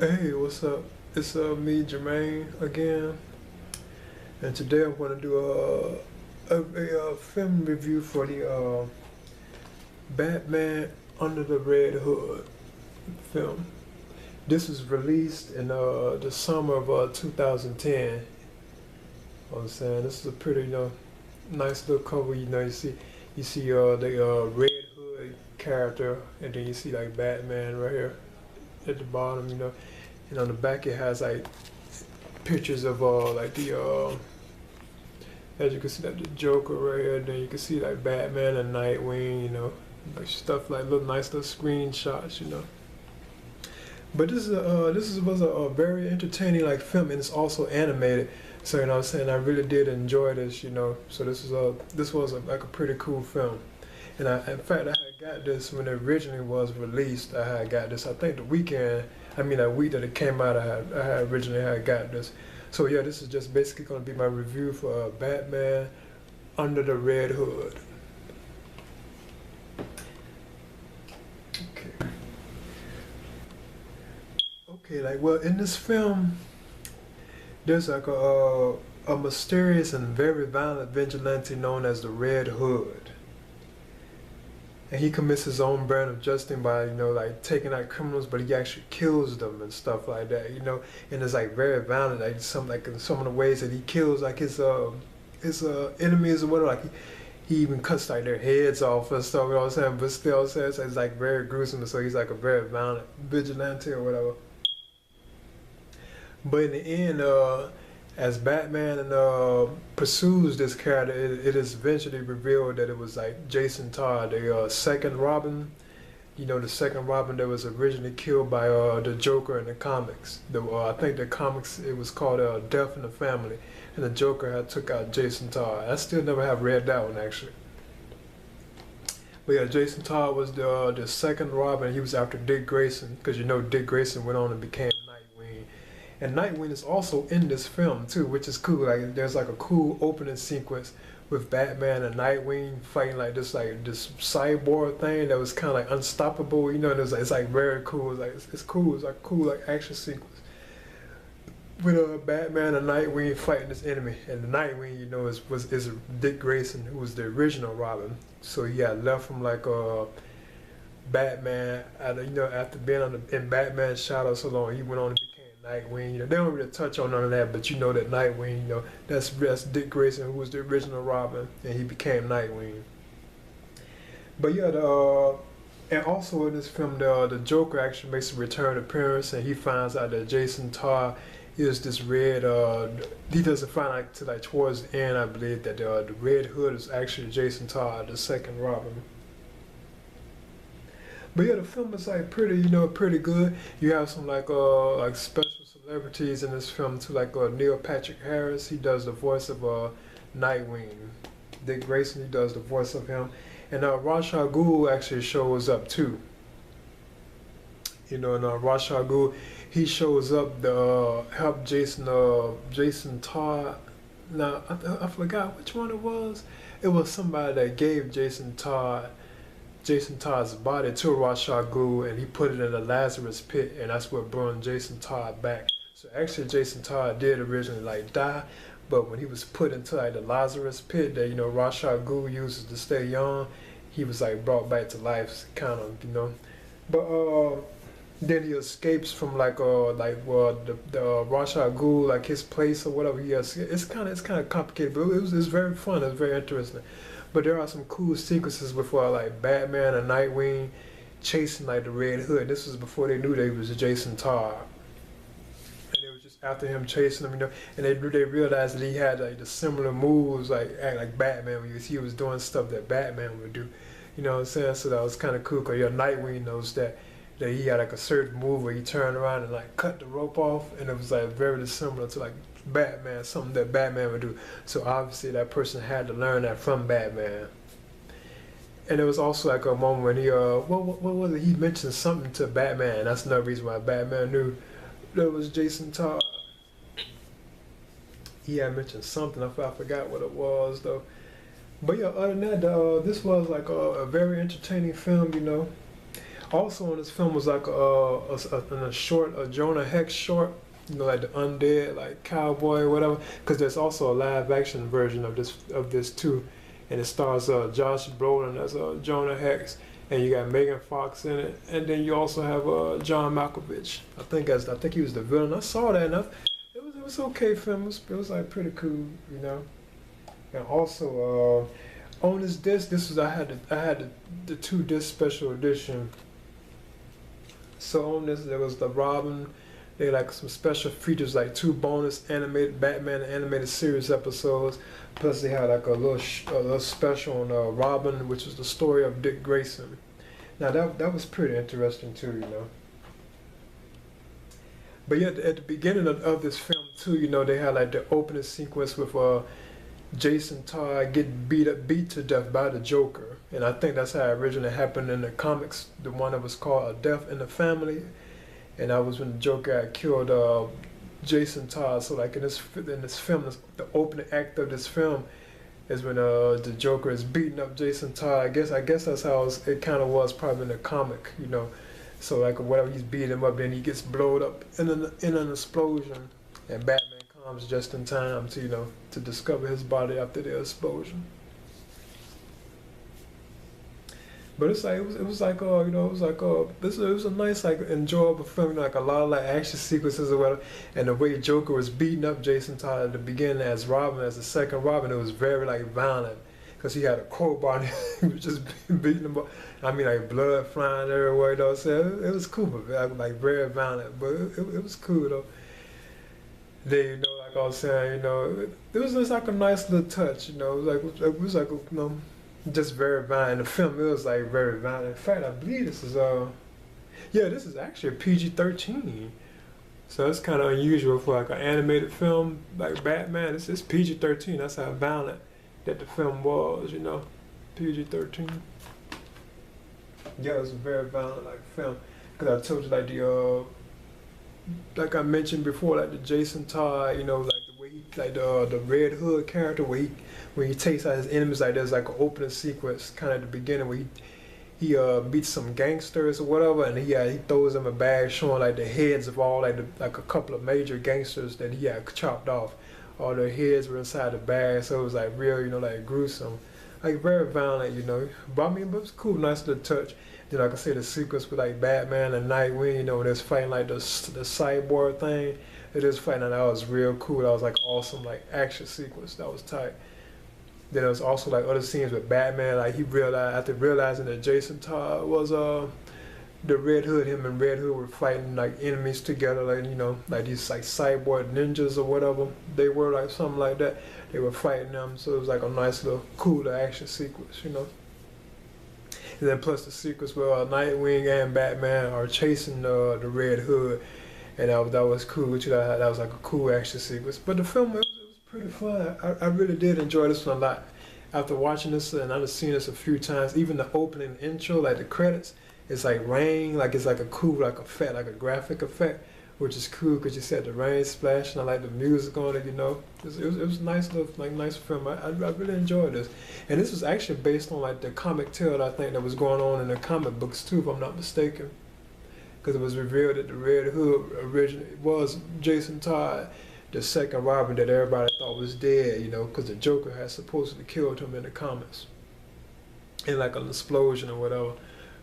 Hey, what's up? It's me, Jermaine, again, and today I'm going to do a film review for the Batman Under the Red Hood film. This was released in the summer of 2010. You know what I'm saying? This is a pretty, nice little cover. You see the Red Hood character, and then you see like Batman right here at the bottom. And on the back it has like pictures of like the as you can see, like the Joker right here. Then you can see like Batman and Nightwing, like stuff like little nice little screenshots. But was a very entertaining like film, and it's also animated. So what I'm saying, I really did enjoy this. So this was like a pretty cool film. And in fact, I had got this when it originally was released. I had got this, I think, that week that it came out. I had originally had got this. So yeah, this is just basically going to be my review for Batman Under the Red Hood. Okay. Okay, like, well, in this film, there's like a mysterious and very violent vigilante known as the Red Hood. And he commits his own brand of justice by, like taking out criminals, but he actually kills them and stuff like that, And it's like very violent, like in some of the ways that he kills like his enemies or whatever. Like he even cuts like their heads off and stuff. You know what I'm saying? But still, says it's like very gruesome. So he's like a very violent vigilante or whatever. But in the end, as Batman pursues this character, it is eventually revealed that it was like Jason Todd, the second Robin. The second Robin that was originally killed by the Joker in the comics. I think the comics, it was called Death in the Family, and the Joker had took out Jason Todd. I still never have read that one actually. But yeah, Jason Todd was the second Robin. He was after Dick Grayson, because Dick Grayson went on and became Nightwing. And Nightwing is also in this film too, which is cool. Like there's like a cool opening sequence with Batman and Nightwing fighting like this cyborg thing that was kind of like unstoppable. And it's like very cool. It's cool. It's like a cool like action sequence with Batman and Nightwing fighting this enemy. And the Nightwing, is Dick Grayson, who was the original Robin. So he got left from like Batman, after being in Batman's shadow so long, he went on and became Nightwing. They don't really touch on none of that, but that Nightwing, that's Dick Grayson, who was the original Robin, and he became Nightwing. But yeah, and also in this film, the Joker actually makes a return appearance, and he finds out that Jason Todd is this red. He doesn't find out till like towards the end, I believe, that the Red Hood is actually Jason Todd, the second Robin. But yeah, the film is like pretty good. You have some like special celebrities in this film too, like Neil Patrick Harris. He does the voice of Nightwing. Dick Grayson, he does the voice of him, and Ra's al Ghul actually shows up too. And Ra's al Ghul, he shows up to help Jason Todd. Now I forgot which one it was. It was somebody that gave Jason Todd's body to Ra's al Ghul, and he put it in a Lazarus pit, and that's what brought Jason Todd back. So actually Jason Todd did originally like die, but when he was put into like the Lazarus pit that Ra's al Ghul uses to stay young, he was like brought back to life, kind of. But then he escapes from the Ra's al Ghul, like his place or whatever. It's kind of complicated, but it's very fun. It's very interesting. But there are some cool sequences before like Batman and Nightwing chasing like the Red Hood. This was before they knew that he was Jason Todd, and it was just after him chasing him, And they realized that he had like the similar moves, like Batman. When he was doing stuff that Batman would do, you know what I'm saying? So that was kind of cool. Cause Nightwing knows that he had like a certain move where he turned around and like cut the rope off, and it was like very similar to like Batman, something that Batman would do. So obviously that person had to learn that from Batman. And there was also like a moment when he what was it? He mentioned something to Batman. That's another reason why Batman knew that was Jason Todd. He had mentioned something. I forgot what it was though. But yeah, other than that, this was like a very entertaining film. Also in this film was like a short, a Jonah Hex short, you know, like the undead, like cowboy or whatever. Because there's also a live action version of this too, and it stars Josh Brolin as Jonah Hex, and you got Megan Fox in it, and then you also have John Malkovich. I think he was the villain. I saw that enough. It was okay film. It was like pretty cool, you know. And also on this disc, I had the 2 disc special edition. So on this there was the Robin. They had like some special features, like 2 bonus animated Batman animated series episodes. Plus they had like a little special on Robin, which was the story of Dick Grayson. Now that was pretty interesting too, you know. But yeah, at the beginning of this film too, you know, they had like the opening sequence with Jason Todd getting beat to death by the Joker, and I think that's how it originally happened in the comics. The one that was called A Death in the Family, and that was when the Joker had killed Jason Todd. So like in this film, the opening act of this film is when the Joker is beating up Jason Todd. I guess that's how it kind of was probably in the comic, you know. So like whatever, he's beating him up, then he gets blown up in an explosion, and Batman comes just in time to, you know, to discover his body after the explosion. But it's like it was like you know, it was a nice, like, enjoyable film, like a lot of like action sequences or whatever, and the way Joker was beating up Jason Todd at the beginning as Robin, as the second Robin, it was very like violent, because he had a crowbar and he was just beating him up. I mean, like blood flying everywhere, you know what I'm saying? It was cool, but like very violent, but it was cool though. Then, you know, like I was saying, you know, it was just like a nice little touch, you know. It was like you know, just very violent. The film, it was like very violent. In fact, I believe this is yeah, this is actually a PG-13. So it's kind of unusual for like an animated film like Batman. It's PG-13. That's how violent that the film was, you know, PG-13. Yeah, it was a very violent like film, because I told you like like I mentioned before, like the Jason Todd, you know, like the way he, like the Red Hood character, where when he takes out his enemies, like there's like an opening sequence kind of at the beginning where he beats some gangsters or whatever, and he throws them a bag showing like the heads of all like a couple of major gangsters that he had chopped off. All their heads were inside the bag, so it was like real, you know, like gruesome, like very violent, you know. But I mean, but it was cool, nice little touch. Then like I say, the sequence with like Batman and Nightwing, you know, when they're fighting like the cyborg thing, it is fighting, and that was real cool. That was like awesome, like action sequence. That was tight. Then there was also like other scenes with Batman, like he realized, after realizing that Jason Todd was the Red Hood, him and Red Hood were fighting like enemies together, like, you know, like these like cyborg ninjas or whatever they were, like something like that. They were fighting them, so it was like a nice little cool action sequence, you know. And then plus the sequence where Nightwing and Batman are chasing the Red Hood, and that was cool. That was like a cool action sequence. But the film, it was pretty fun. I really did enjoy this one a lot. After watching this, and I've seen this a few times, even the opening intro, like the credits, it's like rain, like it's like a cool like effect, like a graphic effect, which is cool because you said the rain splash, and I like the music on it, you know. It was a nice little, like, nice film. I really enjoyed this. And this was actually based on like the comic tale, I think, that was going on in the comic books too, if I'm not mistaken. Because it was revealed that the Red Hood originally was Jason Todd, the second Robin that everybody thought was dead, you know, because the Joker had supposedly killed him in the comics in like an explosion or whatever.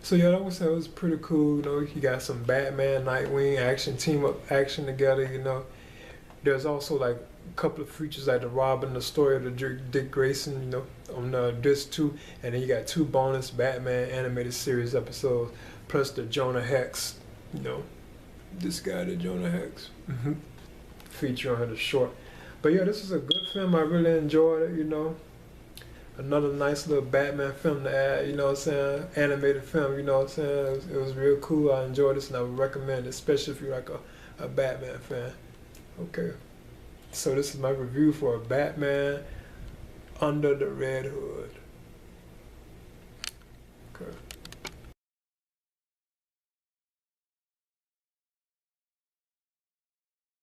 So yeah, that was pretty cool, you know. You got some Batman, Nightwing action, team up action together, you know. There's also like a couple of features like the Robin, the story of the Dick Grayson, you know, on disc 2, and then you got 2 bonus Batman animated series episodes, plus the Jonah Hex, you know, this guy, the Jonah Hex, feature on the short. But yeah, this is a good film. I really enjoyed it, you know. Another nice little Batman film to add, you know what I'm saying, animated film, you know what I'm saying. It was real cool. I enjoyed this, and I would recommend it, especially if you're like a Batman fan. Okay, so this is my review for Batman Under the Red Hood. Okay.